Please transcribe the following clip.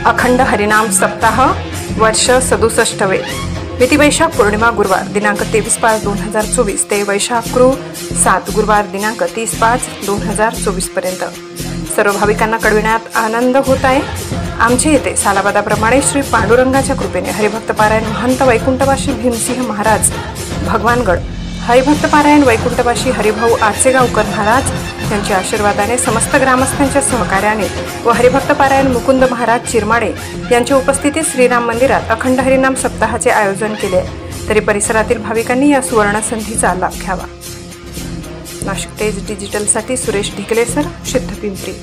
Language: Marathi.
अखंड हरिनाम सप्ताह वर्ष 67वे मिति वैशाख पौर्णिमा गुरुवार दिनांक 23/5/2024 ते वैशाख कृ 7 गुरुवार दिनांक 30/5/2024 पर्यंत सर्व भाविकांना कळविण्यात आनंद होत आहे। आमचे येथे सालाबादाप्रमाणे श्री पांडुरंगाच्या कृपेने हरिभक्त पारायण महंत वैकुंठवासी भीमसिंह महाराज भगवानगड, हरिभक्त पारायण वैकुंठवासी हरिभाऊ आचेगावकर महाराज यांच्या आशीर्वादाने समस्त ग्रामस्थांच्या सहकार्याने व हरिभक्त पारायण मुकुंद महाराज चिरमाडे यांच्या उपस्थितीत श्रीराम मंदिरात अखंड हरिनाम सप्ताहाचे आयोजन केले, तरी परिसरातील भाविकांनी या सुवर्ण संधीचा लाभ घ्यावा। नाशिक तेज डिजिटलसाठी सुरेश ढिकले सर, सिद्धपिंपरी।